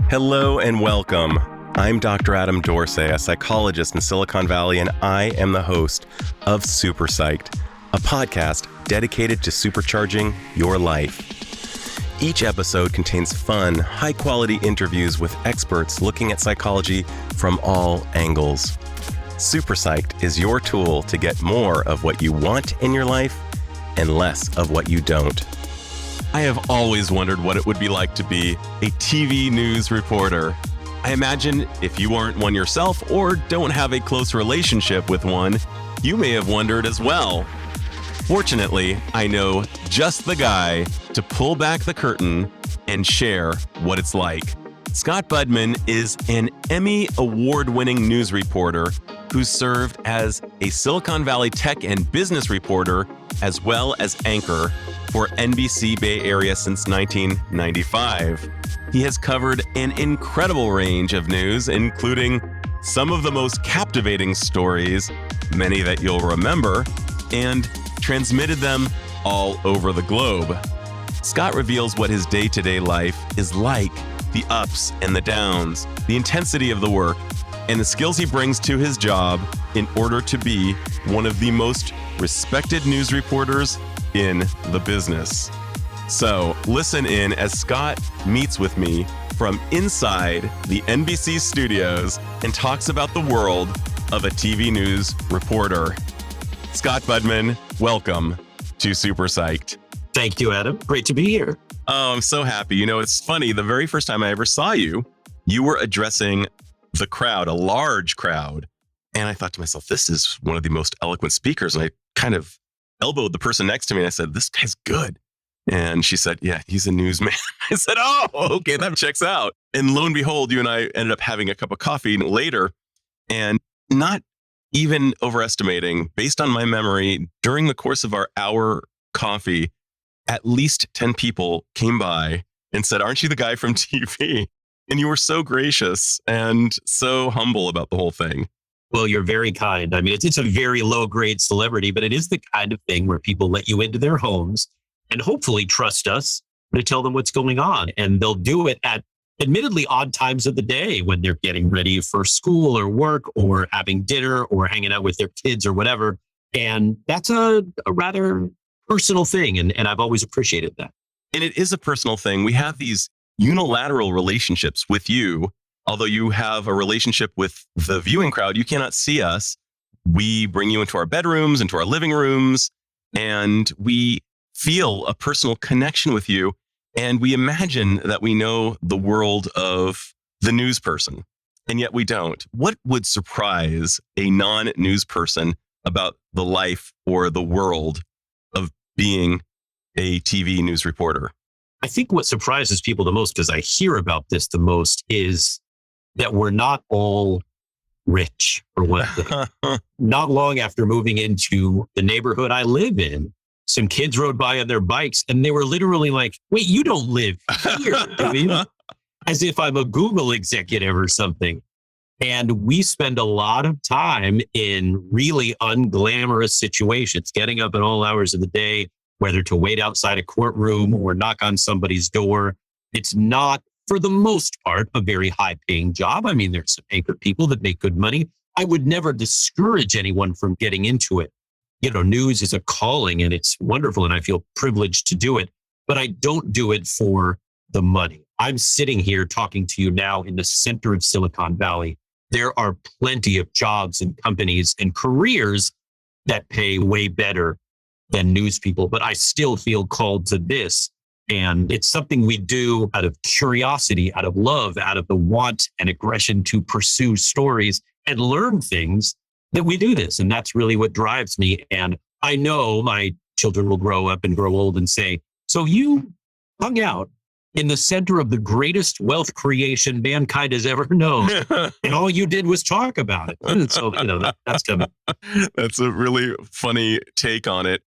Hello and welcome. I'm Dr. Adam Dorsey, a psychologist in Silicon Valley, and I am the host of Super Psyched, a podcast dedicated to supercharging your life. Each episode contains fun, high-quality interviews with experts looking at psychology from all angles. Super Psyched is your tool to get more of what you want in your life and less of what you don't. I have always wondered what it would be like to be a TV news reporter. I imagine if you aren't one yourself or don't have a close relationship with one, you may have wondered as well. Fortunately, I know just the guy to pull back the curtain and share what it's like. Scott Budman is an Emmy Award-winning news reporter who served as a Silicon Valley tech and business reporter as well as anchor for NBC Bay Area since 1995. He has covered an incredible range of news, including some of the most captivating stories, many that you'll remember, and transmitted them all over the globe. Scott reveals what his day-to-day life is like, the ups and the downs, the intensity of the work, and the skills he brings to his job in order to be one of the most respected news reporters in the business. So listen in as Scott meets with me from inside the NBC studios and talks about the world of a TV news reporter. Scott Budman, welcome to Super Psyched. Thank you, Adam. Great to be here. Oh, I'm so happy. You know, it's funny. The very first time I ever saw you, you were addressing the crowd, a large crowd. And I thought to myself, this is one of the most eloquent speakers. And I kind of elbowed the person next to me and I said, this guy's good. And she said, yeah, he's a newsman. I said, oh, okay, that checks out. And lo and behold, you and I ended up having a cup of coffee later, and not even overestimating, based on my memory, during the course of our hour coffee, at least 10 people came by and said, aren't you the guy from TV? And you were so gracious and so humble about the whole thing. Well, you're very kind. I mean, it's a very low-grade celebrity, but it is the kind of thing where people let you into their homes and hopefully trust us to tell them what's going on. And they'll do it at admittedly odd times of the day when they're getting ready for school or work or having dinner or hanging out with their kids or whatever. And that's a rather personal thing. And I've always appreciated that. And it is a personal thing. We have these unilateral relationships with you. Although you have a relationship with the viewing crowd, you cannot see us. We bring you into our bedrooms, into our living rooms, and we feel a personal connection with you. And we imagine that we know the world of the news person, and yet we don't. What would surprise a non-news person about the life or the world of being a TV news reporter? I think what surprises people the most, because I hear about this the most, is that we're not all rich, for one thing. Not long after moving into the neighborhood I live in, some kids rode by on their bikes and they were literally like, wait, you don't live here, do you? As if I'm a Google executive or something. And we spend a lot of time in really unglamorous situations, getting up at all hours of the day, whether to wait outside a courtroom or knock on somebody's door. It's not, for the most part, a very high-paying job. I mean, there's some anchor people that make good money. I would never discourage anyone from getting into it. You know, news is a calling and it's wonderful and I feel privileged to do it, but I don't do it for the money. I'm sitting here talking to you now in the center of Silicon Valley. There are plenty of jobs and companies and careers that pay way better than news people, but I still feel called to this. And it's something we do out of curiosity, out of love, out of the want and aggression to pursue stories and learn things that we do this. And that's really what drives me. And I know my children will grow up and grow old and say, so you hung out in the center of the greatest wealth creation mankind has ever known. And all you did was talk about it. And so, you know, that's coming. That's a really funny take on it.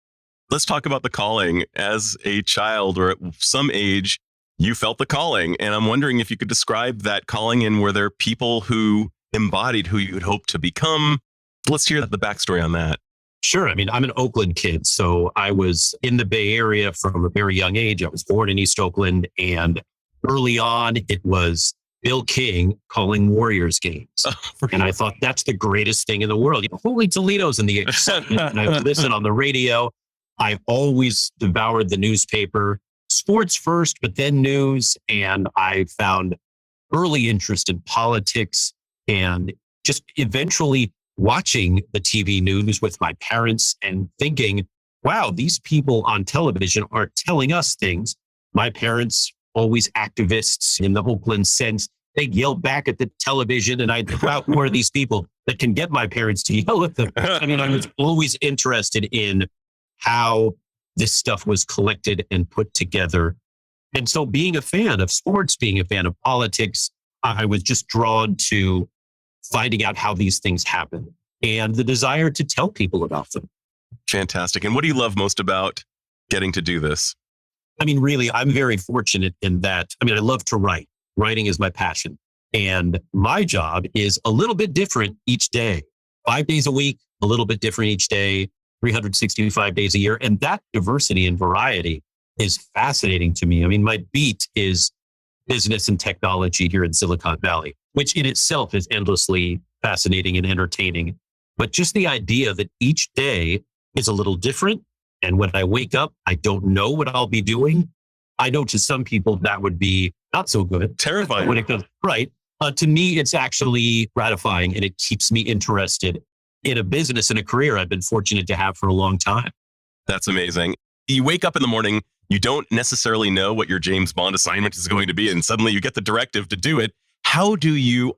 Let's talk about the calling. As a child or at some age, you felt the calling. And I'm wondering if you could describe that calling, and were there people who embodied who you would hope to become? Let's hear the backstory on that. Sure. I mean, I'm an Oakland kid, so I was in the Bay Area from a very young age. I was born in East Oakland, and early on, it was Bill King calling Warriors games. And I thought, that's the greatest thing in the world. Holy Toledo's in the excitement. And I would listen on the radio. I've always devoured the newspaper, sports first, but then news. And I found early interest in politics and just eventually watching the TV news with my parents and thinking, wow, these people on television are telling us things. My parents, always activists in the Oakland sense, they'd yell back at the television, and I'd think, wow, who are these people that can get my parents to yell at them? I mean, I was always interested in how this stuff was collected and put together. And so being a fan of sports, being a fan of politics, I was just drawn to finding out how these things happen and the desire to tell people about them. Fantastic. And what do you love most about getting to do this? I mean, really, I'm very fortunate in that. I mean, I love to write. Writing is my passion. And my job is a little bit different each day. 5 days a week, a little bit different each day, 365 days a year. And that diversity and variety is fascinating to me. I mean, my beat is business and technology here in Silicon Valley, which in itself is endlessly fascinating and entertaining. But just the idea that each day is a little different. And when I wake up, I don't know what I'll be doing. I know to some people that would be not so good. Terrifying. When it comes, right. To me, it's actually gratifying and it keeps me interested in a business and a career I've been fortunate to have for a long time. That's amazing. You wake up in the morning, you don't necessarily know what your James Bond assignment is going to be, and suddenly you get the directive to do it. How do you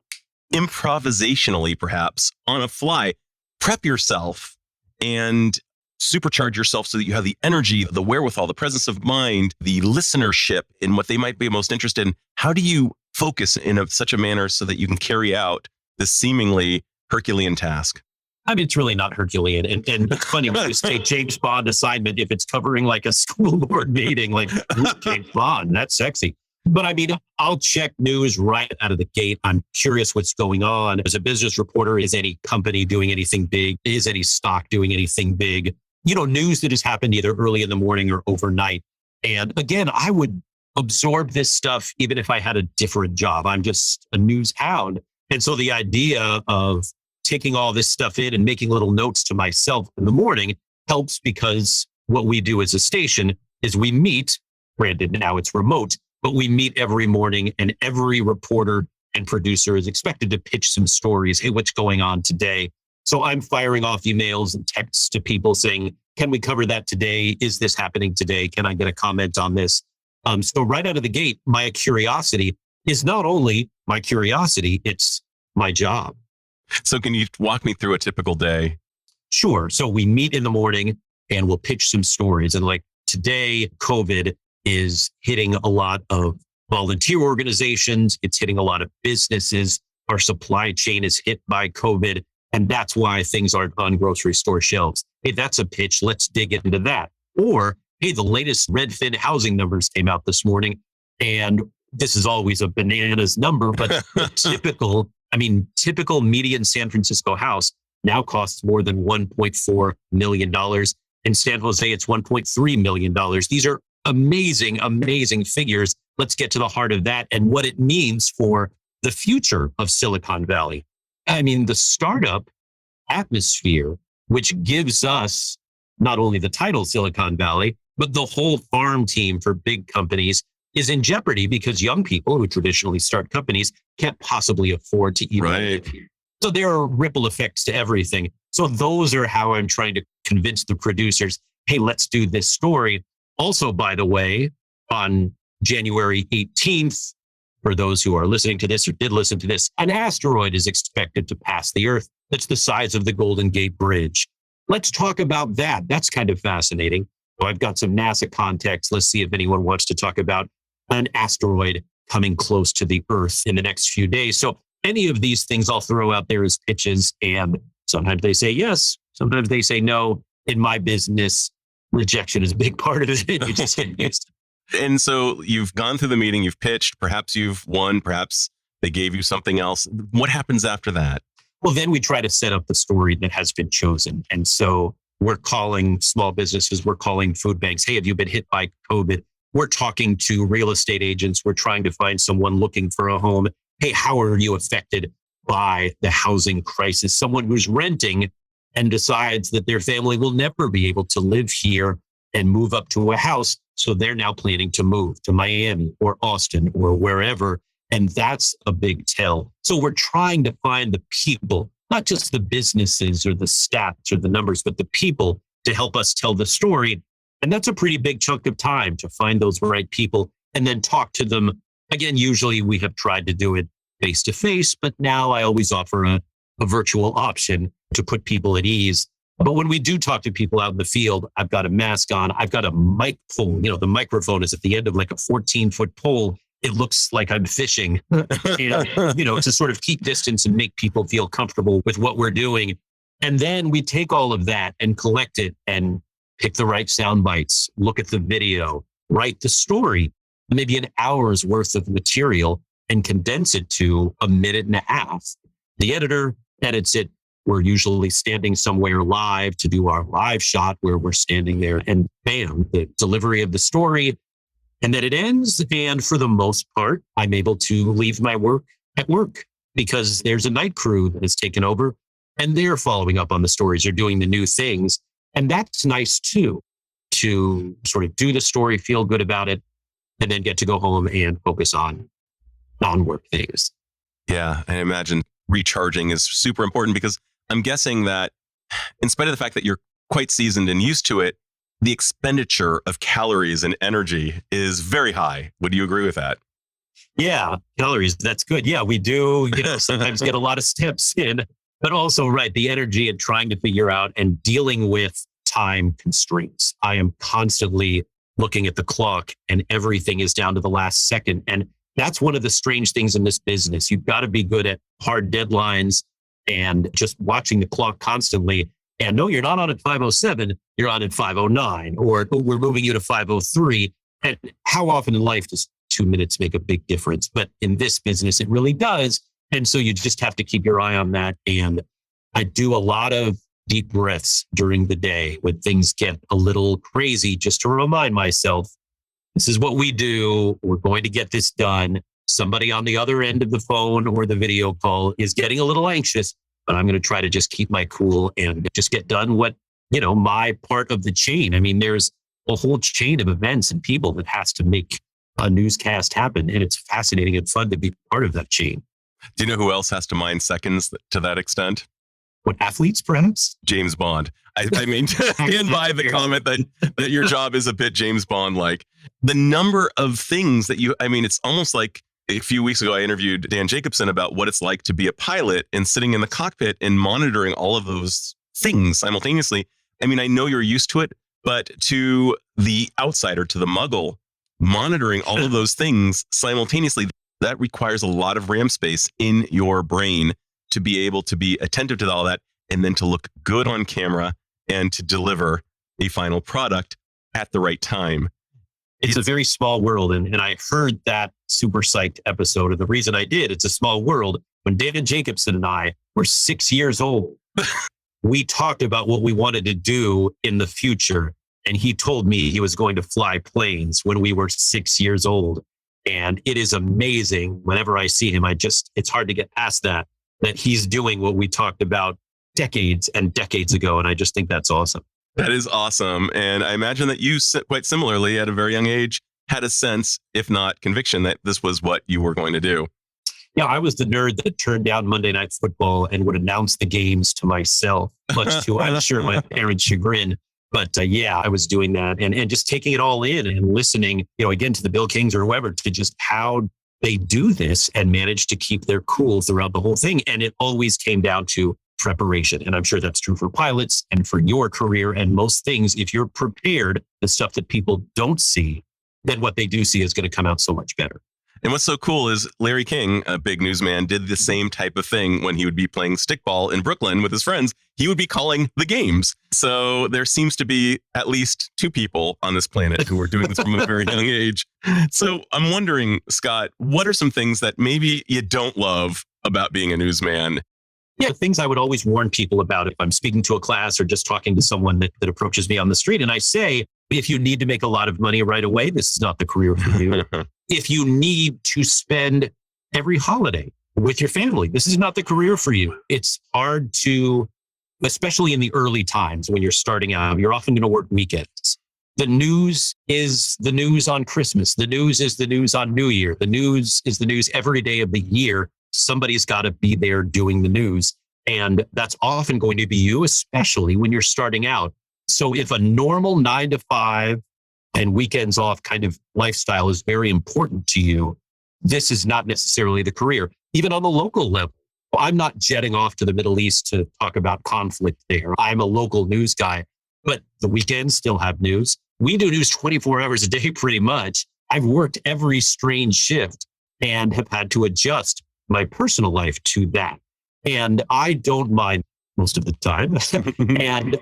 improvisationally, perhaps on a fly, prep yourself and supercharge yourself so that you have the energy, the wherewithal, the presence of mind, the listenership in what they might be most interested in? How do you focus in such a manner so that you can carry out this seemingly Herculean task? I mean, it's really not Herculean. And it's funny when you say James Bond assignment, if it's covering like a school board meeting, like James Bond, that's sexy. But I mean, I'll check news right out of the gate. I'm curious what's going on. As a business reporter, is any company doing anything big? Is any stock doing anything big? You know, news that has happened either early in the morning or overnight. And again, I would absorb this stuff even if I had a different job. I'm just a news hound. And so the idea of taking all this stuff in and making little notes to myself in the morning helps, because what we do as a station is we meet, granted now it's remote, but we meet every morning and every reporter and producer is expected to pitch some stories. Hey, what's going on today? So I'm firing off emails and texts to people saying, can we cover that today? Is this happening today? Can I get a comment on this? So right out of the gate, my curiosity is not only my curiosity, it's my job. So can you walk me through a typical day? Sure. So we meet in the morning and we'll pitch some stories. And like today, COVID is hitting a lot of volunteer organizations. It's hitting a lot of businesses. Our supply chain is hit by COVID. And that's why things aren't on grocery store shelves. Hey, that's a pitch. Let's dig into that. Or, hey, the latest Redfin housing numbers came out this morning. And this is always a bananas number, but typical median San Francisco house now costs more than $1.4 million. In San Jose, it's $1.3 million. These are amazing, amazing figures. Let's get to the heart of that and what it means for the future of Silicon Valley. I mean, the startup atmosphere, which gives us not only the title Silicon Valley, but the whole farm team for big companies is in jeopardy because young people who traditionally start companies can't possibly afford to even live here. So there are ripple effects to everything. So those are how I'm trying to convince the producers, hey, let's do this story. Also, by the way, on January 18th, for those who are listening to this or did listen to this, an asteroid is expected to pass the Earth that's the size of the Golden Gate Bridge. Let's talk about that. That's kind of fascinating. So I've got some NASA context. Let's see if anyone wants to talk about an asteroid coming close to the Earth in the next few days. So any of these things I'll throw out there as pitches, and sometimes they say yes, sometimes they say no. In my business, rejection is a big part of it. You just get used to it. And so you've gone through the meeting, you've pitched, perhaps you've won, perhaps they gave you something else. What happens after that? Well, then we try to set up the story that has been chosen. And so we're calling small businesses, we're calling food banks. Hey, have you been hit by COVID? We're talking to real estate agents. We're trying to find someone looking for a home. hey, how are you affected by the housing crisis? Someone who's renting and decides that their family will never be able to live here and move up to a house. So they're now planning to move to Miami or Austin or wherever. And that's a big tell. So we're trying to find the people, not just the businesses or the stats or the numbers, but the people to help us tell the story. And that's a pretty big chunk of time to find those right people and then talk to them. Again, usually we have tried to do it face to face, but now I always offer a virtual option to put people at ease. But when we do talk to people out in the field, I've got a mask on. I've got a microphone. The microphone is at the end of like a 14-foot pole. It looks like I'm fishing, to sort of keep distance and make people feel comfortable with what we're doing. And then we take all of that and collect it and pick the right sound bites, look at the video, write the story, maybe an hour's worth of material and condense it to a minute and a half. The editor edits it. We're usually standing somewhere live to do our live shot where we're standing there and bam, the delivery of the story. And then it ends. And for the most part, I'm able to leave my work at work because there's a night crew that has taken over and they're following up on the stories. They're doing the new things. And that's nice too, to sort of do the story, feel good about it, and then get to go home and focus on non-work things. Yeah, I imagine recharging is super important because I'm guessing that in spite of the fact that you're quite seasoned and used to it, the expenditure of calories and energy is very high. Would you agree with that? Yeah, calories. That's good. Yeah, we do, sometimes get a lot of steps in, but also, right, the energy and trying to figure out and dealing with time constraints. I am constantly looking at the clock and everything is down to the last second. And that's one of the strange things in this business. You've got to be good at hard deadlines and just watching the clock constantly. And no, you're not on at 5:07, you're on at 5:09, or we're moving you to 5:03. And how often in life does 2 minutes make a big difference? But in this business, it really does. And so you just have to keep your eye on that. And I do a lot of deep breaths during the day when things get a little crazy, just to remind myself, this is what we do. We're going to get this done. Somebody on the other end of the phone or the video call is getting a little anxious, but I'm going to try to just keep my cool and just get done what, my part of the chain. I mean, there's a whole chain of events and people that has to make a newscast happen. And it's fascinating and fun to be part of that chain. Do you know who else has to mind seconds to that extent? What, athletes, perhaps? James Bond. I mean, stand by the comment that your job is a bit James Bond-like. The number of things that it's almost like a few weeks ago, I interviewed Dan Jacobson about what it's like to be a pilot and sitting in the cockpit and monitoring all of those things simultaneously. I mean, I know you're used to it, but to the outsider, to the muggle, monitoring all of those things simultaneously, that requires a lot of RAM space in your brain to be able to be attentive to all that and then to look good on camera and to deliver a final product at the right time. It's a very small world. And I heard that Super Psyched episode. And the reason I did, it's a small world. When Dan Jacobson and I were 6 years old, we talked about what we wanted to do in the future. And he told me he was going to fly planes when we were 6 years old. And it is amazing. Whenever I see him, it's hard to get past that he's doing what we talked about decades and decades ago. And I just think that's awesome. That is awesome. And I imagine that you quite similarly at a very young age had a sense, if not conviction, that this was what you were going to do. Yeah, I was the nerd that turned down Monday Night Football and would announce the games to myself, much to, I'm sure, my parents' chagrin. But I was doing that and just taking it all in and listening, again, to the Bill Kings or whoever, to just how they do this and manage to keep their cool throughout the whole thing. And it always came down to preparation. And I'm sure that's true for pilots and for your career and most things. If you're prepared, the stuff that people don't see, then what they do see is going to come out so much better. And what's so cool is Larry King, a big newsman, did the same type of thing when he would be playing stickball in Brooklyn with his friends. He would be calling the games. So there seems to be at least two people on this planet who are doing this from a very young age. So I'm wondering, Scott, what are some things that maybe you don't love about being a newsman? Yeah, things I would always warn people about if I'm speaking to a class or just talking to someone that approaches me on the street. And I say, if you need to make a lot of money right away, this is not the career for you. If you need to spend every holiday with your family. This is not the career for you. It's hard to, especially in the early times when you're starting out, you're often going to work weekends. The news is the news on Christmas. The news is the news on New Year. The news is the news every day of the year. Somebody's got to be there doing the news. And that's often going to be you, especially when you're starting out. So if a normal 9 to 5 and weekends off kind of lifestyle is very important to you, this is not necessarily the career. Even on the local level, I'm not jetting off to the Middle East to talk about conflict there. I'm a local news guy, but the weekends still have news. We do news 24 hours a day, pretty much. I've worked every strange shift and have had to adjust my personal life to that. And I don't mind most of the time.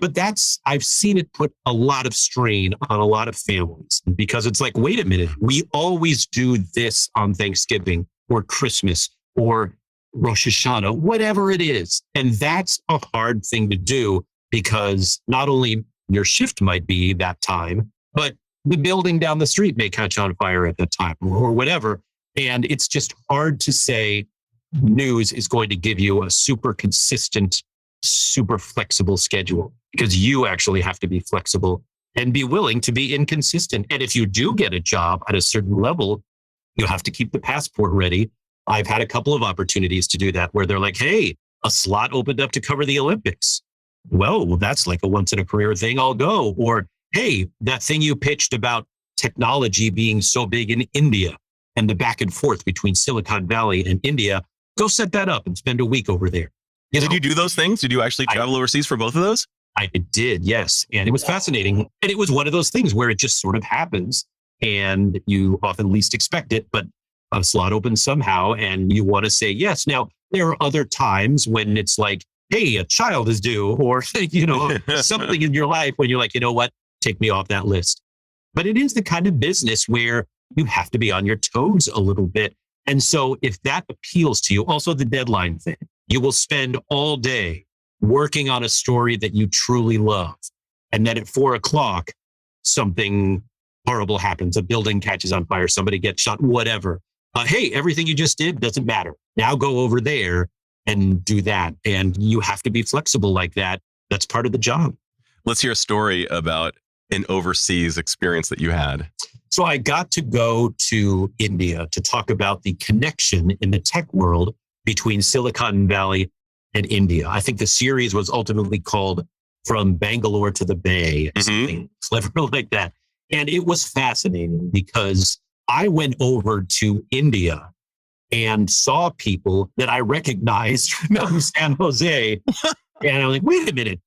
But I've seen it put a lot of strain on a lot of families because it's like, wait a minute, we always do this on Thanksgiving or Christmas or Rosh Hashanah, whatever it is. And that's a hard thing to do because not only your shift might be that time, but the building down the street may catch on fire at that time or whatever. And it's just hard to say news is going to give you a super consistent, super flexible schedule because you actually have to be flexible and be willing to be inconsistent. And if you do get a job at a certain level, you have to keep the passport ready. I've had a couple of opportunities to do that where they're like, hey, a slot opened up to cover the Olympics. Well, that's like a once in a career thing. I'll go. Or, hey, that thing you pitched about technology being so big in India and the back and forth between Silicon Valley and India, go set that up and spend a week over there. Did you do those things? Did you actually travel overseas for both of those? I did, yes. And it was fascinating. And it was one of those things where it just sort of happens and you often least expect it, but a slot opens somehow and you want to say yes. Now, there are other times when it's like, hey, a child is due or, something in your life when you're like, you know what, take me off that list. But it is the kind of business where you have to be on your toes a little bit. And so if that appeals to you, also the deadline thing, you will spend all day working on a story that you truly love. And then at 4:00, something horrible happens. A building catches on fire, somebody gets shot, whatever. Hey, everything you just did doesn't matter. Now go over there and do that. And you have to be flexible like that. That's part of the job. Let's hear a story about an overseas experience that you had. So I got to go to India to talk about the connection in the tech world between Silicon Valley and India. I think the series was ultimately called From Bangalore to the Bay, something clever like that. And it was fascinating because I went over to India and saw people that I recognized from San Jose. And I'm like, wait a minute.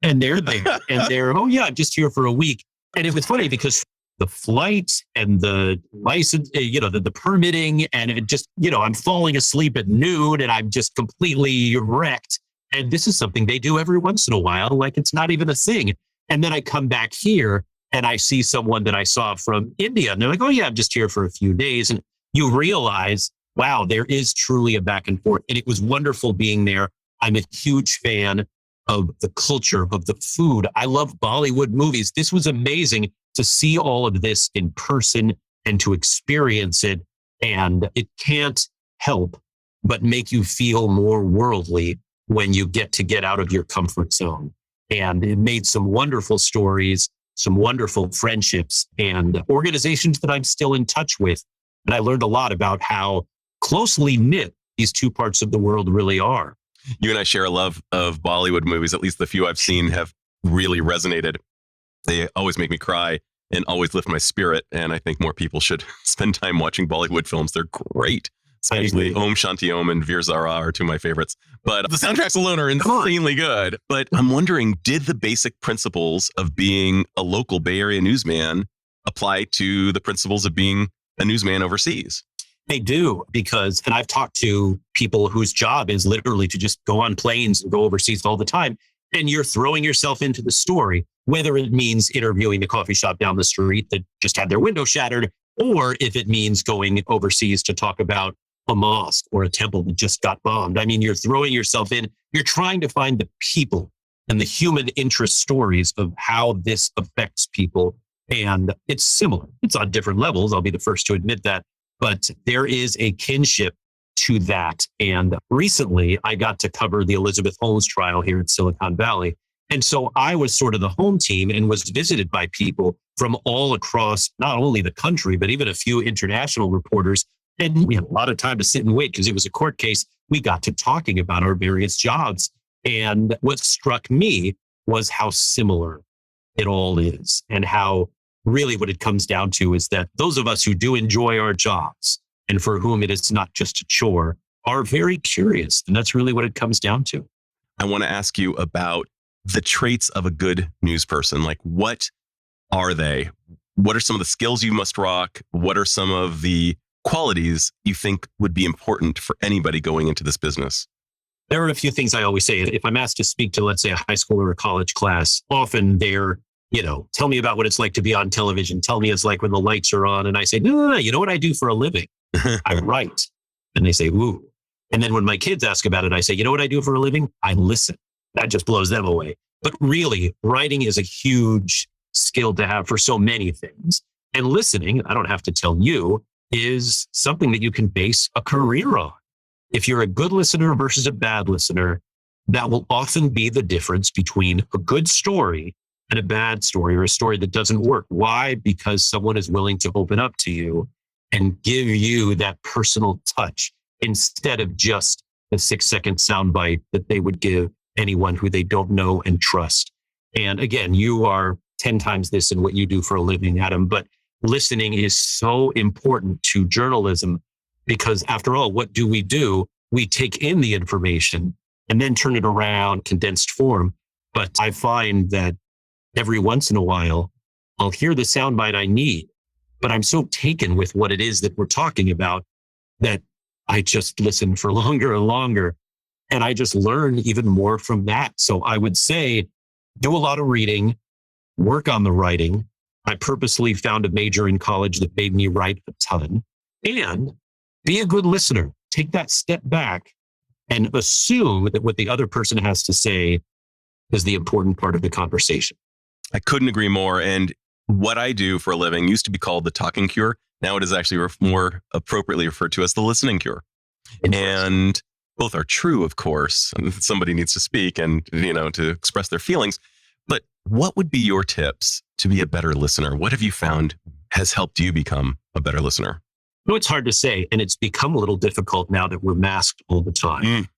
And they're there. And they're, oh yeah, I'm just here for a week. And it was funny because the flight and the license, the permitting, and it just, I'm falling asleep at noon and I'm just completely wrecked. And this is something they do every once in a while. Like it's not even a thing. And then I come back here and I see someone that I saw from India and they're like, oh yeah, I'm just here for a few days. And you realize, wow, there is truly a back and forth. And it was wonderful being there. I'm a huge fan of the culture, of the food. I love Bollywood movies. This was amazing to see all of this in person and to experience it. And it can't help but make you feel more worldly when you get out of your comfort zone. And it made some wonderful stories, some wonderful friendships and organizations that I'm still in touch with. And I learned a lot about how closely knit these two parts of the world really are. You and I share a love of Bollywood movies. At least the few I've seen have really resonated. They always make me cry and always lift my spirit. And I think more people should spend time watching Bollywood films. They're great. Especially Om Shanti Om and Veer Zara are two of my favorites. But the soundtracks alone are insanely good. But I'm wondering, did the basic principles of being a local Bay Area newsman apply to the principles of being a newsman overseas? They do, and I've talked to people whose job is literally to just go on planes and go overseas all the time. And you're throwing yourself into the story, whether it means interviewing the coffee shop down the street that just had their window shattered, or if it means going overseas to talk about a mosque or a temple that just got bombed. I mean, you're throwing yourself in, you're trying to find the people and the human interest stories of how this affects people. And it's similar. It's on different levels. I'll be the first to admit that. But there is a kinship to that. And recently I got to cover the Elizabeth Holmes trial here in Silicon Valley. And so I was sort of the home team and was visited by people from all across, not only the country, but even a few international reporters. And we had a lot of time to sit and wait because it was a court case. We got to talking about our various jobs. And what struck me was how similar it all is, and how really what it comes down to is that those of us who do enjoy our jobs and for whom it is not just a chore are very curious. And that's really what it comes down to. I want to ask you about the traits of a good news person. Like, what are they? What are some of the skills you must rock? What are some of the qualities you think would be important for anybody going into this business? There are a few things I always say. If I'm asked to speak to, let's say, a high school or a college class, often they're, tell me about what it's like to be on television. Tell me it's like when the lights are on. And I say, no, you know what I do for a living? I write. And they say, ooh. And then when my kids ask about it, I say, you know what I do for a living? I listen. That just blows them away. But really, writing is a huge skill to have for so many things. And listening, I don't have to tell you, is something that you can base a career on. If you're a good listener versus a bad listener, that will often be the difference between a good story and a bad story, or a story that doesn't work. Why? Because someone is willing to open up to you and give you that personal touch instead of just the 6-second soundbite that they would give anyone who they don't know and trust. And again, you are 10 times this in what you do for a living, Adam, but listening is so important to journalism because after all, what do? We take in the information and then turn it around, condensed form. But I find that every once in a while, I'll hear the soundbite I need, but I'm so taken with what it is that we're talking about that I just listen for longer and longer. And I just learn even more from that. So I would say, do a lot of reading, work on the writing. I purposely found a major in college that made me write a ton, and be a good listener. Take that step back and assume that what the other person has to say is the important part of the conversation. I couldn't agree more. And what I do for a living used to be called the talking cure. Now it is actually more appropriately referred to as the listening cure. And both are true, of course. Somebody needs to speak and, to express their feelings. But what would be your tips to be a better listener? What have you found has helped you become a better listener? It's hard to say, and it's become a little difficult now that we're masked all the time.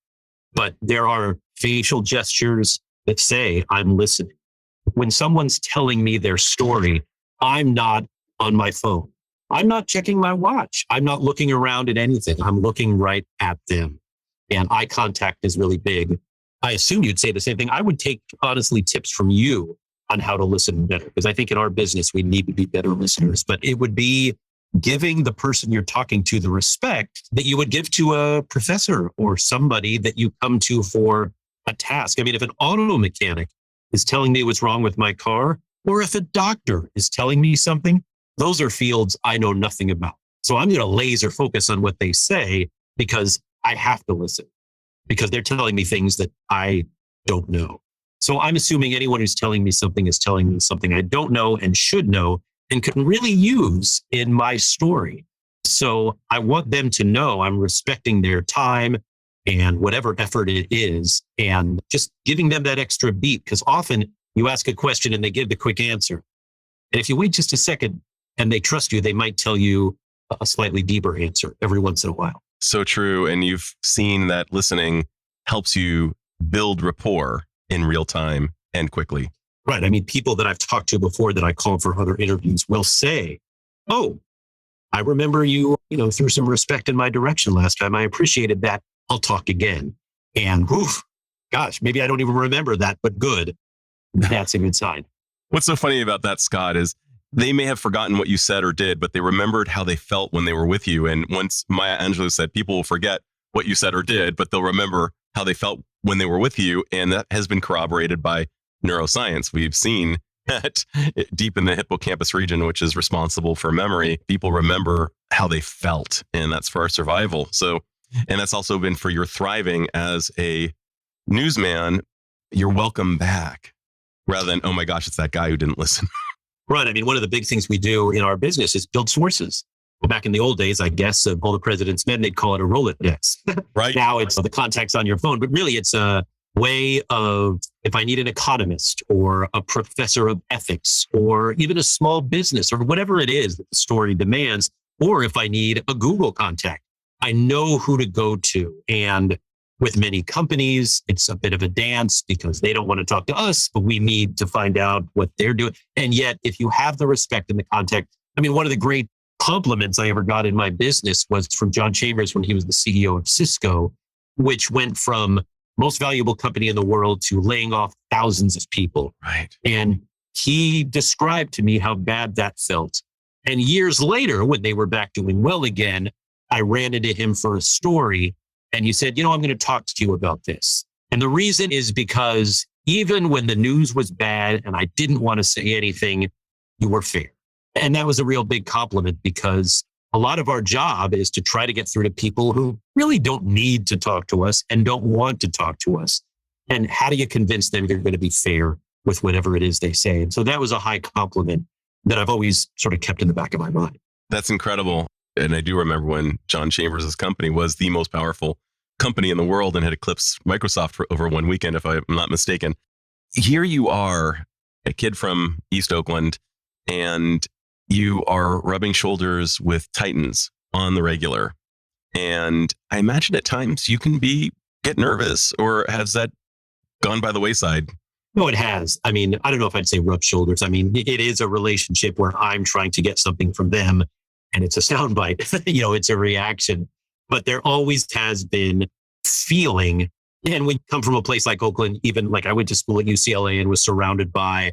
But there are facial gestures that say, I'm listening. When someone's telling me their story, I'm not on my phone. I'm not checking my watch. I'm not looking around at anything. I'm looking right at them. And eye contact is really big. I assume you'd say the same thing. I would take, honestly, tips from you on how to listen better, because I think in our business, we need to be better listeners. But it would be giving the person you're talking to the respect that you would give to a professor or somebody that you come to for a task. I mean, if an auto mechanic is telling me what's wrong with my car, or if a doctor is telling me something, those are fields I know nothing about. So I'm going to laser focus on what they say because I have to listen, because they're telling me things that I don't know. So I'm assuming anyone who's telling me something is telling me something I don't know and should know and can really use in my story. So I want them to know I'm respecting their time and whatever effort it is, and just giving them that extra beat, because often you ask a question and they give the quick answer. And if you wait just a second and they trust you, they might tell you a slightly deeper answer every once in a while. So true. And you've seen that listening helps you build rapport in real time and quickly. Right. I mean, people that I've talked to before that I call for other interviews will say, oh, I remember you, threw some respect in my direction last time. I appreciated that. I'll talk again. And gosh, maybe I don't even remember that, but good. That's a good sign. What's so funny about that, Scott, is they may have forgotten what you said or did, but they remembered how they felt when they were with you. And once Maya Angelou said, people will forget what you said or did, but they'll remember how they felt when they were with you. And that has been corroborated by neuroscience. We've seen that deep in the hippocampus region, which is responsible for memory, people remember how they felt, and that's for our survival. So, and that's also been for your thriving as a newsman. You're welcome back rather than, oh my gosh, it's that guy who didn't listen. Right. I mean, one of the big things we do in our business is build sources. Well, back in the old days, I guess, of all the president's men, they'd call it a Rolodex. Right. Now it's the contacts on your phone, but really it's a way of, if I need an economist or a professor of ethics or even a small business or whatever it is that the story demands, or if I need a Google contact, I know who to go to. And with many companies, it's a bit of a dance because they don't want to talk to us, but we need to find out what they're doing. And yet, if you have the respect and the contact, I mean, one of the great compliments I ever got in my business was from John Chambers when he was the CEO of Cisco, which went from most valuable company in the world to laying off thousands of people. Right. And he described to me how bad that felt. And years later, when they were back doing well again, I ran into him for a story and he said, I'm going to talk to you about this. And the reason is because even when the news was bad and I didn't want to say anything, you were fair. And that was a real big compliment because a lot of our job is to try to get through to people who really don't need to talk to us and don't want to talk to us. And how do you convince them you're going to be fair with whatever it is they say? And so that was a high compliment that I've always sort of kept in the back of my mind. That's incredible. And I do remember when John Chambers' company was the most powerful company in the world and had eclipsed Microsoft for over one weekend, if I'm not mistaken. Here you are, a kid from East Oakland, and you are rubbing shoulders with titans on the regular. And I imagine at times you can get nervous, or has that gone by the wayside? No, it has. I mean, I don't know if I'd say rub shoulders. I mean, it is a relationship where I'm trying to get something from them and it's a soundbite, it's a reaction, but there always has been feeling. And we come from a place like Oakland, even like I went to school at UCLA and was surrounded by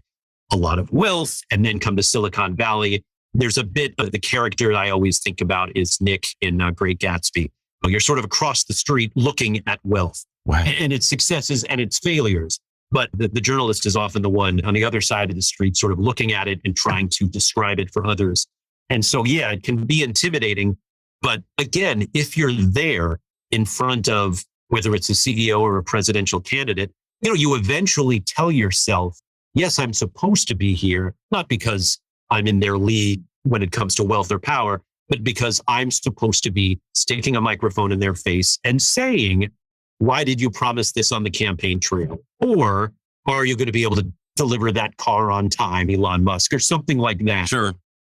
a lot of wealth, and then come to Silicon Valley. There's a bit of the character I always think about is Nick in Great Gatsby. You're sort of across the street looking at wealth. Wow. And its successes and its failures. But the journalist is often the one on the other side of the street, sort of looking at it and trying to describe it for others. And so, yeah, it can be intimidating. But again, if you're there in front of whether it's a CEO or a presidential candidate, you eventually tell yourself, yes, I'm supposed to be here, not because I'm in their league when it comes to wealth or power, but because I'm supposed to be sticking a microphone in their face and saying, why did you promise this on the campaign trail? Or are you going to be able to deliver that car on time, Elon Musk, or something like that? Sure.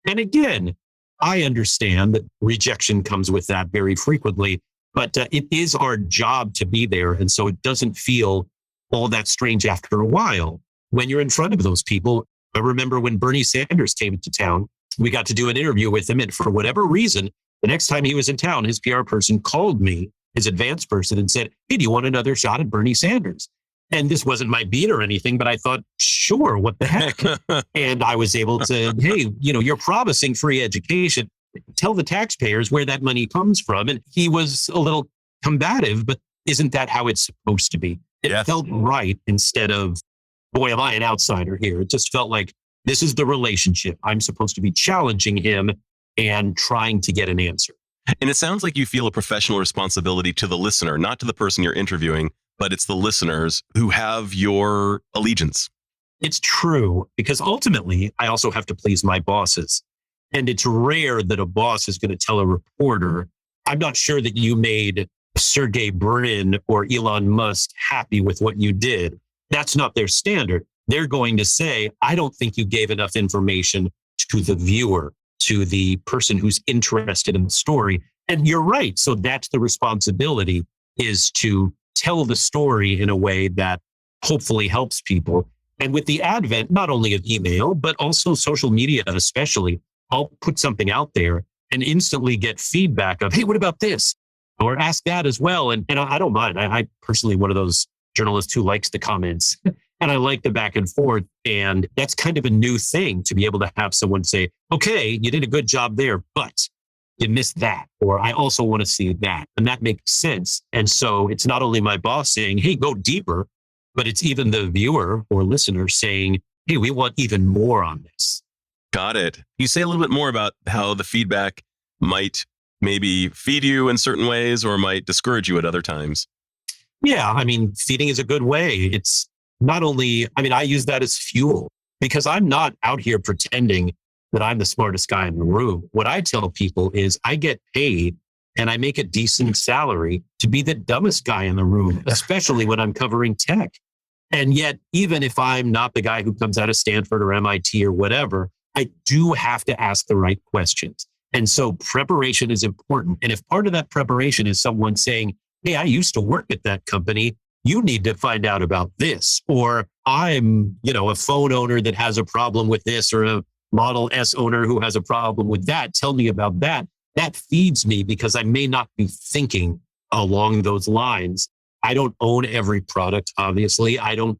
And again, I understand that rejection comes with that very frequently, but it is our job to be there. And so it doesn't feel all that strange after a while when you're in front of those people. I remember when Bernie Sanders came to town, we got to do an interview with him. And for whatever reason, the next time he was in town, his PR person called me, his advance person, and said, hey, do you want another shot at Bernie Sanders? And this wasn't my beat or anything, but I thought, sure, what the heck? And I was able to, hey, you're promising free education. Tell the taxpayers where that money comes from. And he was a little combative, but isn't that how it's supposed to be? It felt right instead of, boy, am I an outsider here? It just felt like this is the relationship. I'm supposed to be challenging him and trying to get an answer. And it sounds like you feel a professional responsibility to the listener, not to the person you're interviewing, but it's the listeners who have your allegiance. It's true, because ultimately, I also have to please my bosses. And it's rare that a boss is going to tell a reporter, I'm not sure that you made Sergey Brin or Elon Musk happy with what you did. That's not their standard. They're going to say, I don't think you gave enough information to the viewer, to the person who's interested in the story. And you're right. So that's the responsibility, is to tell the story in a way that hopefully helps people. And with the advent, not only of email, but also social media, especially, I'll put something out there and instantly get feedback of, hey, what about this? Or ask that as well. And I don't mind. I personally, one of those journalists who likes the comments, and I like the back and forth. And that's kind of a new thing, to be able to have someone say, okay, you did a good job there, but you missed that. Or I also want to see that. And that makes sense. And so it's not only my boss saying, hey, go deeper, but it's even the viewer or listener saying, hey, we want even more on this. Got it. You say a little bit more about how the feedback might maybe feed you in certain ways or might discourage you at other times. Yeah, I mean, feeding is a good way. It's not only, I use that as fuel, because I'm not out here pretending that I'm the smartest guy in the room. What I tell people is I get paid and I make a decent salary to be the dumbest guy in the room, especially when I'm covering tech. And yet, even if I'm not the guy who comes out of Stanford or MIT or whatever, I do have to ask the right questions. And so preparation is important. And if part of that preparation is someone saying, hey, I used to work at that company, you need to find out about this. Or I'm, a phone owner that has a problem with this, or a Model S owner who has a problem with that. Tell me about that. That feeds me because I may not be thinking along those lines. I don't own every product, obviously. I don't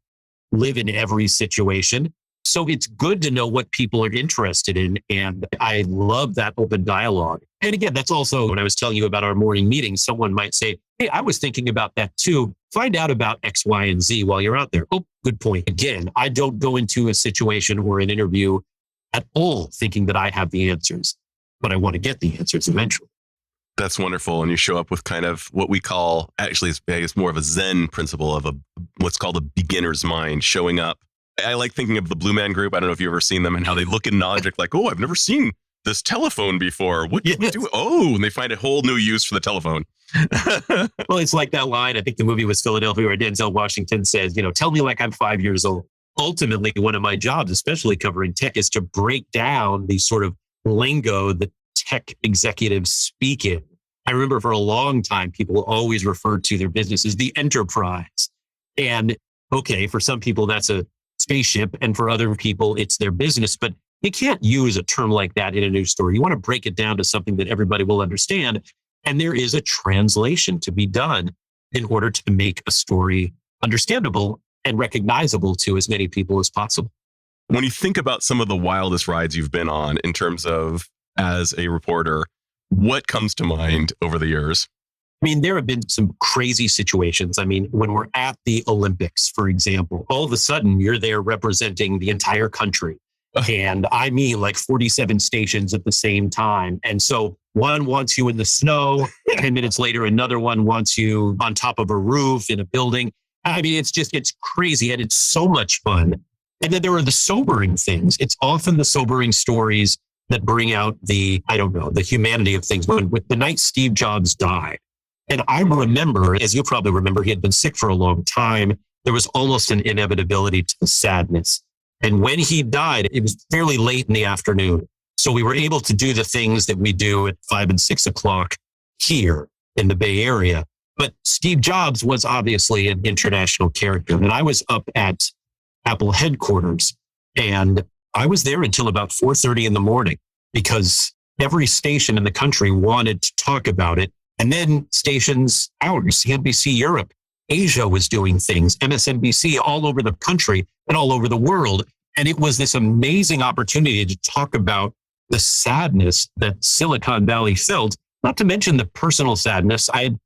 live in every situation. So it's good to know what people are interested in. And I love that open dialogue. And again, that's also when I was telling you about our morning meeting, someone might say, hey, I was thinking about that too. Find out about X, Y, and Z while you're out there. Oh, good point. Again, I don't go into a situation or an interview at all thinking that I have the answers, but I want to get the answers eventually. That's wonderful. And you show up with kind of what we call, actually, it's more of a Zen principle of what's called a beginner's mind, showing up. I like thinking of the Blue Man Group. I don't know if you've ever seen them and how they look at an object like, oh, I've never seen this telephone before. What do we do? Oh, and they find a whole new use for the telephone. Well, it's like that line. I think the movie was Philadelphia, where Denzel Washington says, tell me like I'm 5 years old. Ultimately, one of my jobs, especially covering tech, is to break down the sort of lingo that tech executives speak in. I remember for a long time, people always referred to their business as the enterprise. And okay, for some people, that's a spaceship. And for other people, it's their business. But you can't use a term like that in a news story. You want to break it down to something that everybody will understand. And there is a translation to be done in order to make a story understandable and recognizable to as many people as possible. When you think about some of the wildest rides you've been on in terms of as a reporter, what comes to mind over the years? I mean, there have been some crazy situations. I mean, when we're at the Olympics, for example, all of a sudden you're there representing the entire country. And I mean, like 47 stations at the same time. And so one wants you in the snow. 10 minutes later, another one wants you on top of a roof in a building. I mean, it's crazy. And it's so much fun. And then there are the sobering things. It's often the sobering stories that bring out the humanity of things. With the night Steve Jobs died, and I remember, as you probably remember, he had been sick for a long time. There was almost an inevitability to the sadness. And when he died, it was fairly late in the afternoon. So we were able to do the things that we do at 5 and 6 o'clock here in the Bay Area. But Steve Jobs was obviously an international character. And I was up at Apple headquarters, and I was there until about 4:30 in the morning because every station in the country wanted to talk about it. And then stations, ours, NBC Europe, Asia was doing things, MSNBC all over the country and all over the world. And it was this amazing opportunity to talk about the sadness that Silicon Valley felt, not to mention the personal sadness. I had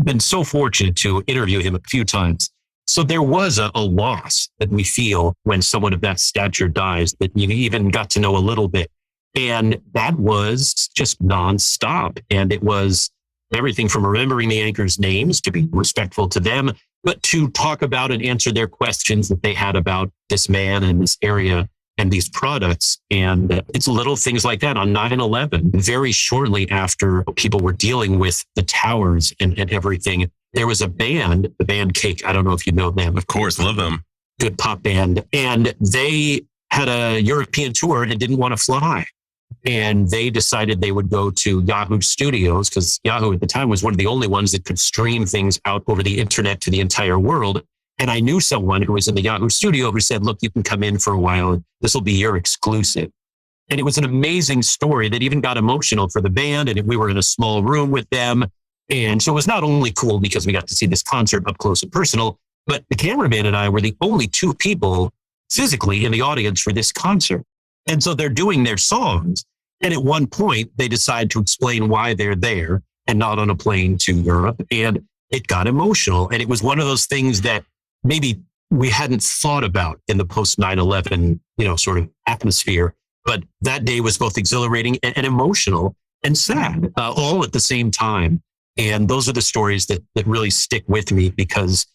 been so fortunate to interview him a few times. So there was a loss that we feel when someone of that stature dies that you even got to know a little bit. And that was just nonstop. And it was everything from remembering the anchors' names to be respectful to them, but to talk about and answer their questions that they had about this man and this area and these products. And it's little things like that. On 9/11, very shortly after people were dealing with the towers and everything, there was a band, the band Cake. I don't know if you know them. Of course, love them. Good pop band. And they had a European tour and didn't want to fly. And they decided they would go to Yahoo Studios because Yahoo at the time was one of the only ones that could stream things out over the internet to the entire world. And I knew someone who was in the Yahoo studio who said, look, you can come in for a while and this will be your exclusive. And it was an amazing story that even got emotional for the band. And we were in a small room with them. And so it was not only cool because we got to see this concert up close and personal, but the cameraman and I were the only two people physically in the audience for this concert. And so they're doing their songs. And at one point, they decide to explain why they're there and not on a plane to Europe. And it got emotional. And it was one of those things that maybe we hadn't thought about in the post 9/11, sort of atmosphere. But that day was both exhilarating and emotional and sad, all at the same time. And those are the stories that really stick with me because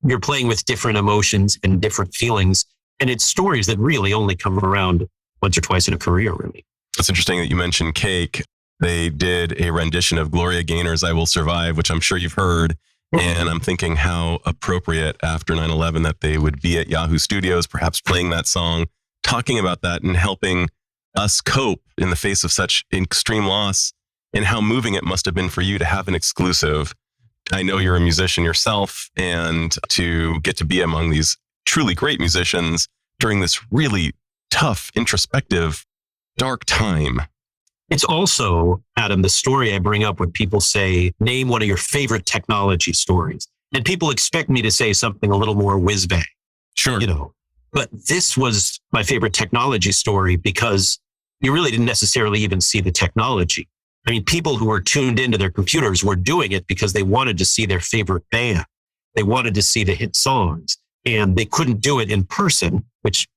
you're playing with different emotions and different feelings. And it's stories that really only come around once or twice in a career, really. It's interesting that you mentioned Cake. They did a rendition of Gloria Gaynor's I Will Survive, which I'm sure you've heard. And I'm thinking how appropriate after 9/11 that they would be at Yahoo Studios, perhaps playing that song, talking about that and helping us cope in the face of such extreme loss, and how moving it must have been for you to have an exclusive. I know you're a musician yourself, and to get to be among these truly great musicians during this really tough, introspective, dark time. It's also, Adam, the story I bring up when people say, name one of your favorite technology stories. And people expect me to say something a little more whiz-bang. Sure. But this was my favorite technology story because you really didn't necessarily even see the technology. I mean, people who were tuned into their computers were doing it because they wanted to see their favorite band. They wanted to see the hit songs, and they couldn't do it in person, which,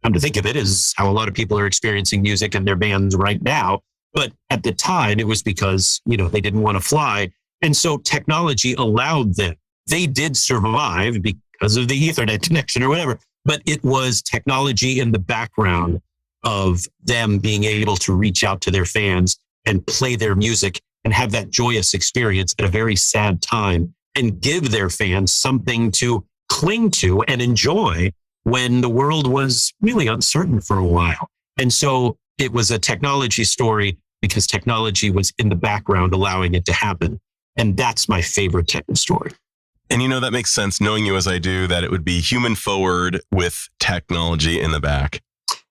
come to think of it, is how a lot of people are experiencing music and their bands right now. But at the time, it was because, they didn't want to fly. And so technology allowed them. They did survive because of the Ethernet connection or whatever, but it was technology in the background of them being able to reach out to their fans and play their music and have that joyous experience at a very sad time and give their fans something to cling to and enjoy when the world was really uncertain for a while. And so it was a technology story because technology was in the background allowing it to happen. And that's my favorite techno story. And that makes sense, knowing you as I do, that it would be human forward with technology in the back.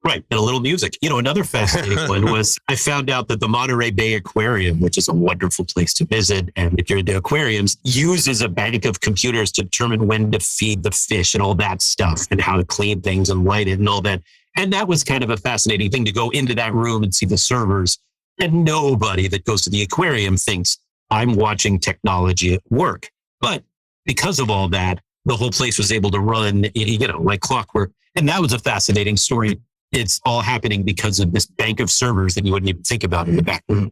Right. And a little music. Another fascinating one was I found out that the Monterey Bay Aquarium, which is a wonderful place to visit, and if you're into aquariums, uses a bank of computers to determine when to feed the fish and all that stuff and how to clean things and light it and all that. And that was kind of a fascinating thing to go into that room and see the servers. And nobody that goes to the aquarium thinks I'm watching technology at work. But because of all that, the whole place was able to run, like clockwork. And that was a fascinating story. It's all happening because of this bank of servers that you wouldn't even think about in the back room.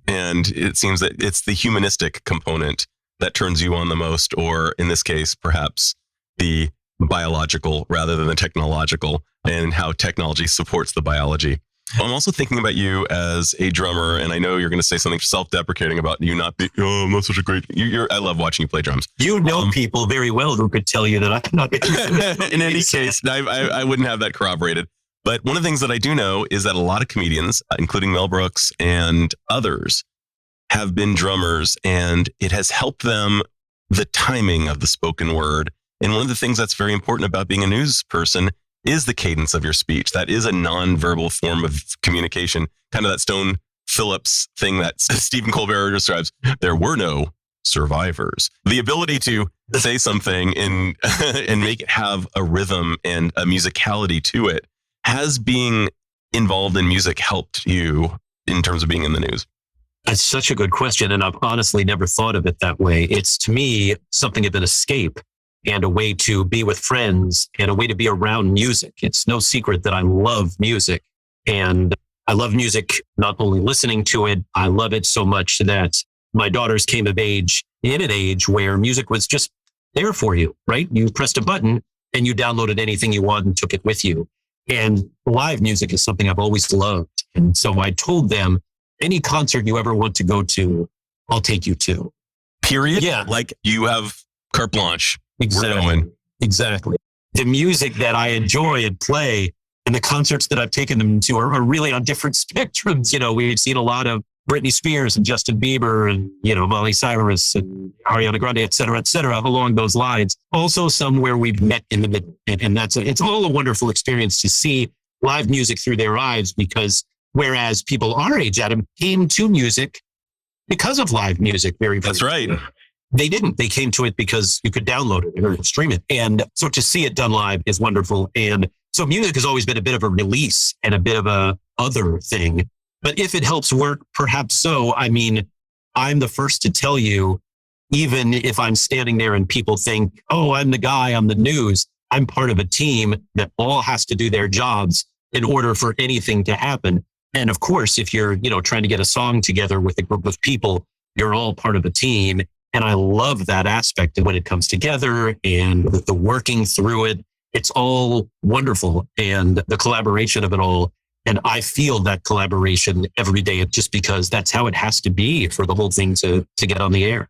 And it seems that it's the humanistic component that turns you on the most, or in this case, perhaps the biological rather than the technological, and how technology supports the biology. I'm also thinking about you as a drummer, and I know you're going to say something self-deprecating about you not being, I'm not such a great, I love watching you play drums. People very well who could tell you that I'm not. In any case, I wouldn't have that corroborated. But one of the things that I do know is that a lot of comedians, including Mel Brooks and others, have been drummers, and it has helped them, the timing of the spoken word. And one of the things that's very important about being a news person is the cadence of your speech. That is a nonverbal form of communication, kind of that Stone Phillips thing that Stephen Colbert describes. There were no survivors. The ability to say something and make it have a rhythm and a musicality to it. Has being involved in music helped you in terms of being in the news? That's such a good question. And I've honestly never thought of it that way. It's, to me, something of an escape and a way to be with friends and a way to be around music. It's no secret that I love music, and I love music, not only listening to it, I love it so much that my daughters came of age in an age where music was just there for you, right? You pressed a button and you downloaded anything you want and took it with you. And live music is something I've always loved. And so I told them, any concert you ever want to go to, I'll take you to. Period? Yeah. Like you have carte blanche. Exactly. We're going. Exactly. The music that I enjoy and play and the concerts that I've taken them to are really on different spectrums. We've seen a lot of Britney Spears and Justin Bieber and, Miley Cyrus and Ariana Grande, et cetera, along those lines. Also some where we've met in the middle. And it's all a wonderful experience to see live music through their eyes, because whereas people our age, Adam, came to music because of live music. That's right. They didn't. They came to it because you could download it or stream it. And so to see it done live is wonderful. And so music has always been a bit of a release and a bit of a other thing. But if it helps work, perhaps so. I mean, I'm the first to tell you, even if I'm standing there and people think, oh, I'm the guy on the news, I'm part of a team that all has to do their jobs in order for anything to happen. And of course, if you're, trying to get a song together with a group of people, you're all part of a team. And I love that aspect of when it comes together and the working through it. It's all wonderful. And the collaboration of it all And I feel that collaboration every day just because that's how it has to be for the whole thing to get on the air.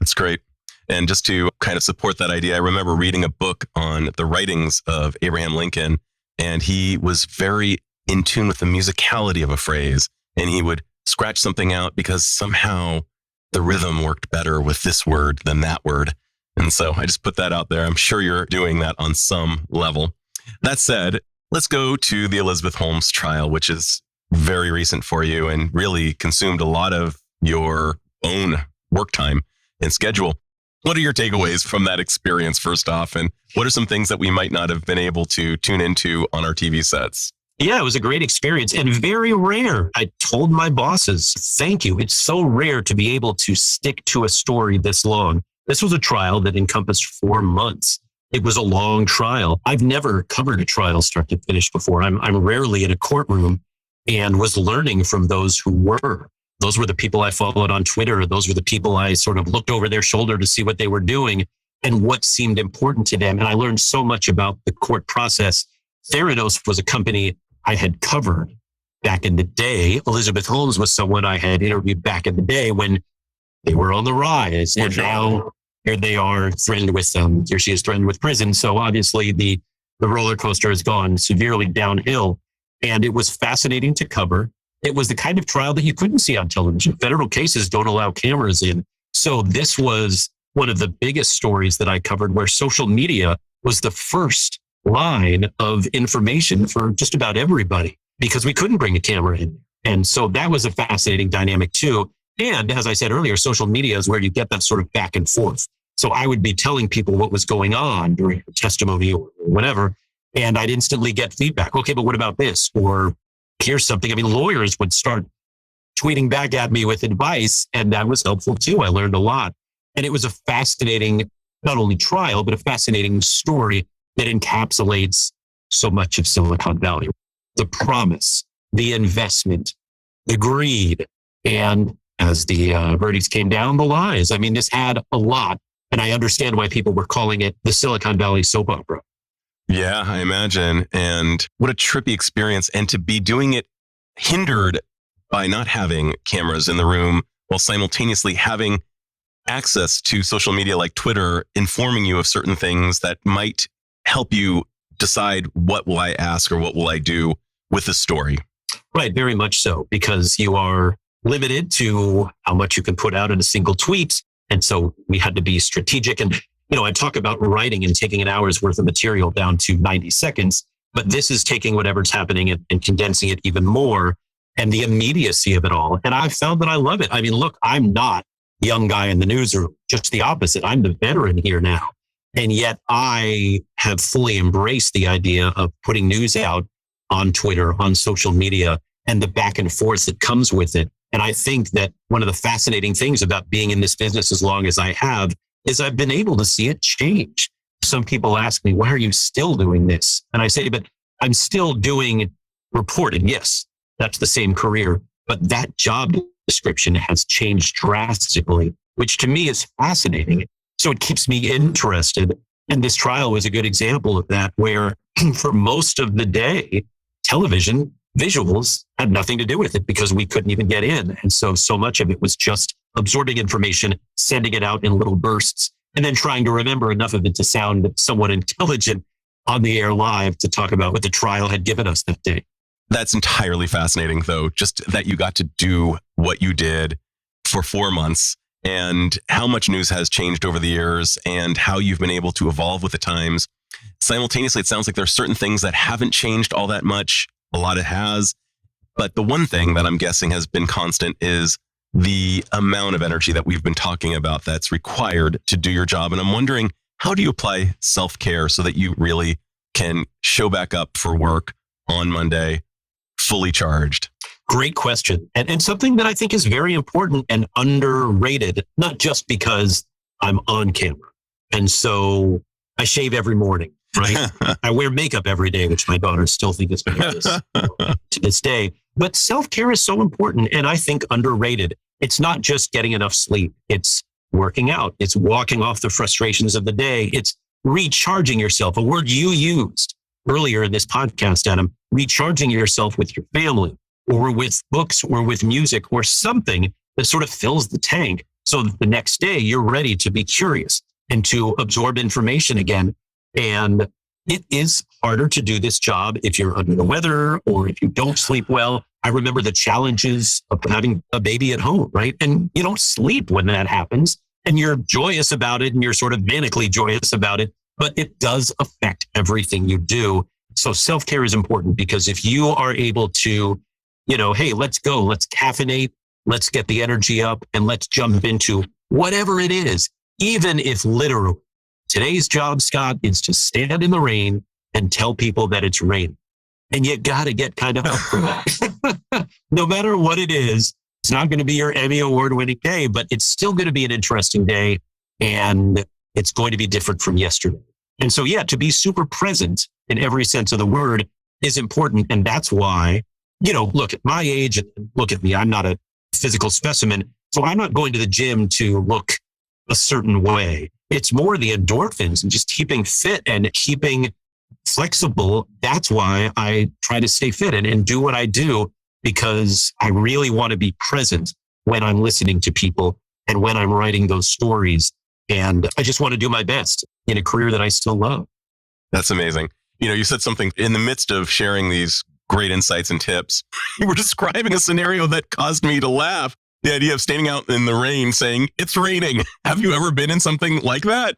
That's great. And just to kind of support that idea, I remember reading a book on the writings of Abraham Lincoln, and he was very in tune with the musicality of a phrase. And he would scratch something out because somehow the rhythm worked better with this word than that word. And so I just put that out there. I'm sure you're doing that on some level. That said, let's go to the Elizabeth Holmes trial, which is very recent for you and really consumed a lot of your own work time and schedule. What are your takeaways from that experience, first off? And what are some things that we might not have been able to tune into on our TV sets? Yeah, it was a great experience and very rare. I told my bosses, thank you. It's so rare to be able to stick to a story this long. This was a trial that encompassed 4 months. It was a long trial. I've never covered a trial start to finish before. I'm rarely in a courtroom and was learning from those who were. Those were the people I followed on Twitter. Those were the people I sort of looked over their shoulder to see what they were doing and what seemed important to them. And I learned so much about the court process. Theranos was a company I had covered back in the day. Elizabeth Holmes was someone I had interviewed back in the day when they were on the rise. And now here they are threatened with here she is threatened with prison. So obviously the roller coaster has gone severely downhill. And it was fascinating to cover. It was the kind of trial that you couldn't see on television. Federal cases don't allow cameras in. So this was one of the biggest stories that I covered where social media was the first line of information for just about everybody because we couldn't bring a camera in. And so that was a fascinating dynamic too. And as I said earlier, social media is where you get that sort of back and forth. So I would be telling people what was going on during a testimony or whatever, and I'd instantly get feedback. Okay, but what about this? Or here's something. I mean, lawyers would start tweeting back at me with advice, and that was helpful too. I learned a lot. And it was a fascinating, not only trial, but a fascinating story that encapsulates so much of Silicon Valley. The promise, the investment, the greed, and as the verdicts came down, the lies. I mean, this had a lot. And I understand why people were calling it the Silicon Valley soap opera. Yeah, I imagine. And what a trippy experience. And to be doing it hindered by not having cameras in the room while simultaneously having access to social media like Twitter, informing you of certain things that might help you decide what will I ask or what will I do with the story. Right, very much so, because you are limited to how much you can put out in a single tweet. And so we had to be strategic. And, I talk about writing and taking an hour's worth of material down to 90 seconds, but this is taking whatever's happening and condensing it even more and the immediacy of it all. And I've found that I love it. I mean, look, I'm not the young guy in the newsroom, just the opposite. I'm the veteran here now. And yet I have fully embraced the idea of putting news out on Twitter, on social media, and the back and forth that comes with it. And I think that one of the fascinating things about being in this business as long as I have is I've been able to see it change. Some people ask me, why are you still doing this? And I say, but I'm still doing reporting. Yes, that's the same career, but that job description has changed drastically, which to me is fascinating. So it keeps me interested. And this trial was a good example of that, where for most of the day, television visuals had nothing to do with it because we couldn't even get in. And so much of it was just absorbing information, sending it out in little bursts, and then trying to remember enough of it to sound somewhat intelligent on the air live to talk about what the trial had given us that day. That's entirely fascinating, though, just that you got to do what you did for 4 months and how much news has changed over the years and how you've been able to evolve with the times. Simultaneously, it sounds like there are certain things that haven't changed all that much. A lot it has. But the one thing that I'm guessing has been constant is the amount of energy that we've been talking about that's required to do your job. And I'm wondering, how do you apply self-care so that you really can show back up for work on Monday fully charged? Great question. And something that I think is very important and underrated, not just because I'm on camera. And so I shave every morning, right? I wear makeup every day, which my daughter still thinks is hilarious to this day. But self-care is so important and I think underrated. It's not just getting enough sleep. It's working out. It's walking off the frustrations of the day. It's recharging yourself, a word you used. earlier in this podcast, Adam, recharging yourself with your family or with books or with music or something that sort of fills the tank so that the next day you're ready to be curious and to absorb information again. And it is harder to do this job if you're under the weather or if you don't sleep well. I remember the challenges of having a baby at home, right? And you don't sleep when that happens and you're joyous about it and you're sort of manically joyous about it, but it does affect everything you do. So self-care is important because if you are able to, hey, let's go, let's caffeinate, let's get the energy up and let's jump into whatever it is, even if literally today's job, Scott, is to stand in the rain and tell people that it's raining. And you got to get kind of up for that. No matter what it is, it's not going to be your Emmy Award-winning day, but it's still going to be an interesting day. And it's going to be different from yesterday. And so, to be super present in every sense of the word is important. And that's why, look at my age and look at me. I'm not a physical specimen. So I'm not going to the gym to look a certain way. It's more the endorphins and just keeping fit and keeping flexible. That's why I try to stay fit and do what I do, because I really want to be present when I'm listening to people and when I'm writing those stories. And I just want to do my best in a career that I still love. That's amazing. You said something in the midst of sharing these great insights and tips. You were describing a scenario that caused me to laugh. The idea of standing out in the rain saying, it's raining. Have you ever been in something like that?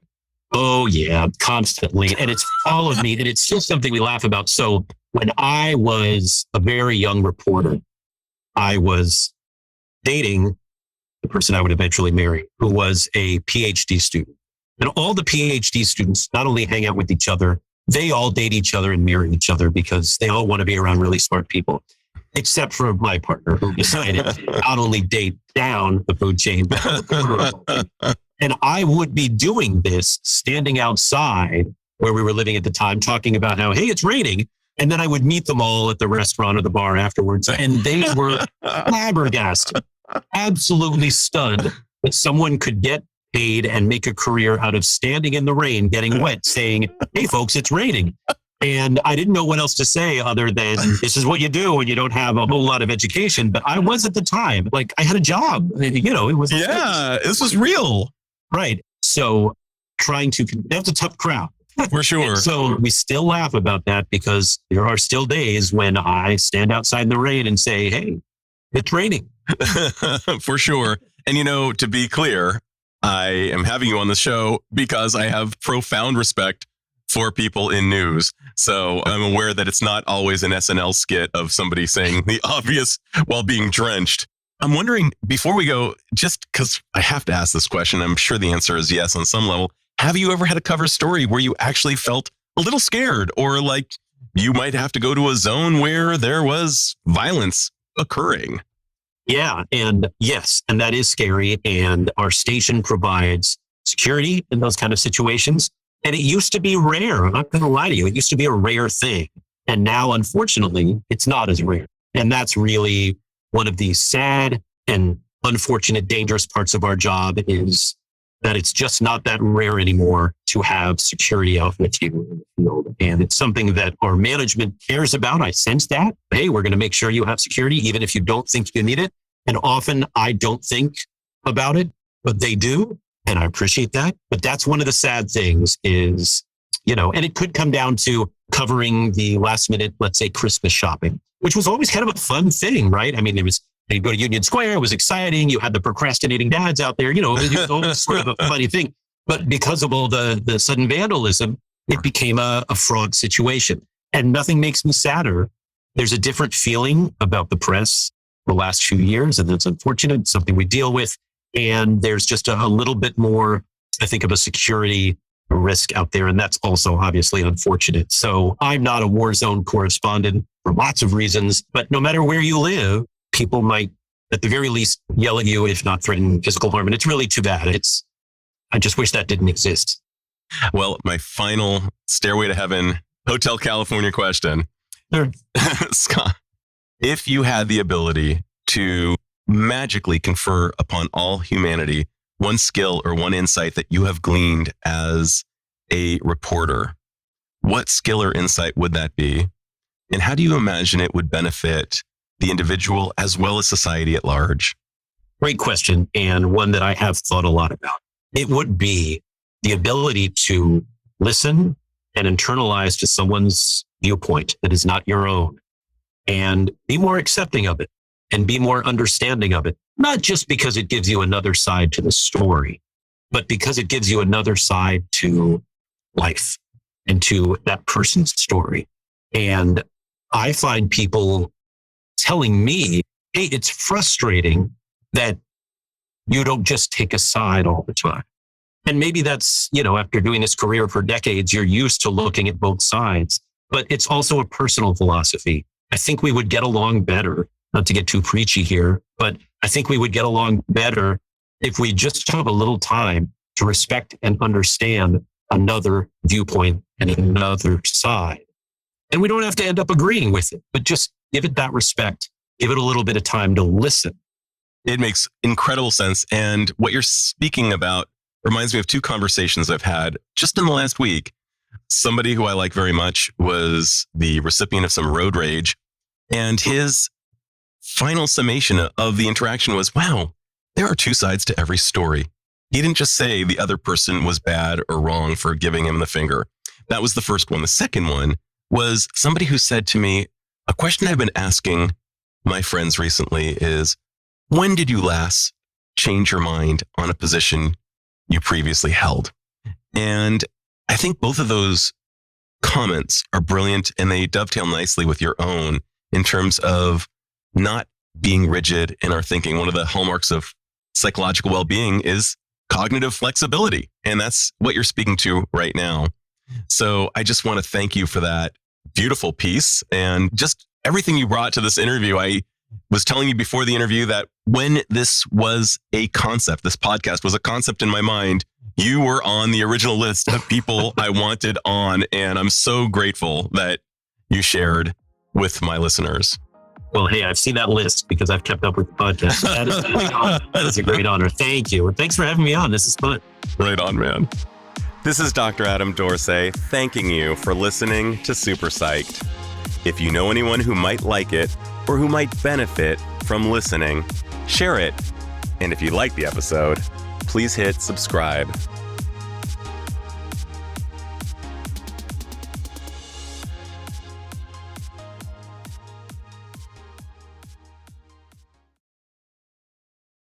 Oh, yeah, constantly. And it's followed me. And it's still something we laugh about. So when I was a very young reporter, I was dating the person I would eventually marry, who was a PhD student. And all the PhD students not only hang out with each other, they all date each other and marry each other because they all want to be around really smart people. Except for my partner, who decided to not only date down the food chain, but and I would be doing this standing outside where we were living at the time, talking about how, hey, it's raining. And then I would meet them all at the restaurant or the bar afterwards. And they were flabbergasted, absolutely stunned that someone could get paid and make a career out of standing in the rain, getting wet, saying, hey, folks, it's raining. And I didn't know what else to say other than this is what you do when you don't have a whole lot of education. But I was at the time, like I had a job, it was. Yeah, this was real. Right. So that's a tough crowd. For sure. So we still laugh about that because there are still days when I stand outside in the rain and say, hey, it's raining. For sure. And, to be clear, I am having you on the show because I have profound respect for people in news. So I'm aware that it's not always an SNL skit of somebody saying the obvious while being drenched. I'm wondering, before we go, just because I have to ask this question, I'm sure the answer is yes on some level. Have you ever had a cover story where you actually felt a little scared or like you might have to go to a zone where there was violence occurring? Yeah. And yes, and that is scary. And our station provides security in those kind of situations. And it used to be rare. I'm not going to lie to you. It used to be a rare thing. And now, unfortunately, it's not as rare. And that's really one of the sad and unfortunate, dangerous parts of our job is that it's just not that rare anymore to have security out with you in the field. And it's something that our management cares about. I sense that. Hey, we're going to make sure you have security, even if you don't think you need it. And often I don't think about it, but they do. And I appreciate that. But that's one of the sad things is, and it could come down to covering the last minute, let's say, Christmas shopping, which was always kind of a fun thing, right? I mean, you go to Union Square, it was exciting. You had the procrastinating dads out there, it was always sort of a funny thing. But because of all the sudden vandalism, it became a fraud situation. And nothing makes me sadder. There's a different feeling about the press the last few years, and it's unfortunate. It's something we deal with. And there's just a little bit more, I think, of a security risk out there. And that's also obviously unfortunate. So I'm not a war zone correspondent for lots of reasons, but no matter where you live, people might at the very least yell at you, if not threaten physical harm. And it's really too bad. I just wish that didn't exist. Well, my final Stairway to Heaven, Hotel California question. Sure. Scott, if you had the ability to magically confer upon all humanity one skill or one insight that you have gleaned as a reporter, what skill or insight would that be? And how do you imagine it would benefit the individual as well as society at large? Great question, and one that I have thought a lot about. It would be the ability to listen and internalize to someone's viewpoint that is not your own, and be more accepting of it and be more understanding of it. Not just because it gives you another side to the story, but because it gives you another side to life and to that person's story. And I find people telling me, hey, it's frustrating that you don't just take a side all the time. And maybe that's, after doing this career for decades, you're used to looking at both sides, but it's also a personal philosophy. I think we would get along better, not to get too preachy here, but I think we would get along better if we just took a little time to respect and understand another viewpoint and another side. And we don't have to end up agreeing with it, but just give it that respect. Give it a little bit of time to listen. It makes incredible sense. And what you're speaking about reminds me of two conversations I've had just in the last week. Somebody who I like very much was the recipient of some road rage. And his final summation of the interaction was, wow, there are two sides to every story. He didn't just say the other person was bad or wrong for giving him the finger. That was the first one. The second one was somebody who said to me, a question I've been asking my friends recently is, when did you last change your mind on a position you previously held? And I think both of those comments are brilliant, and they dovetail nicely with your own in terms of not being rigid in our thinking. One of the hallmarks of psychological well-being is cognitive flexibility. And that's what you're speaking to right now. So I just want to thank you for that beautiful piece and just everything you brought to this interview. I was telling you before the interview that when this was a concept, this podcast was a concept in my mind, you were on the original list of people I wanted on. And I'm so grateful that you shared with my listeners. Well, hey, I've seen that list because I've kept up with the podcast. That is a great honor. Thank you. And thanks for having me on. This is fun. Right on, man. This is Dr. Adam Dorsey thanking you for listening to Super Psyched. If you know anyone who might like it or who might benefit from listening, share it. And if you like the episode, please hit subscribe.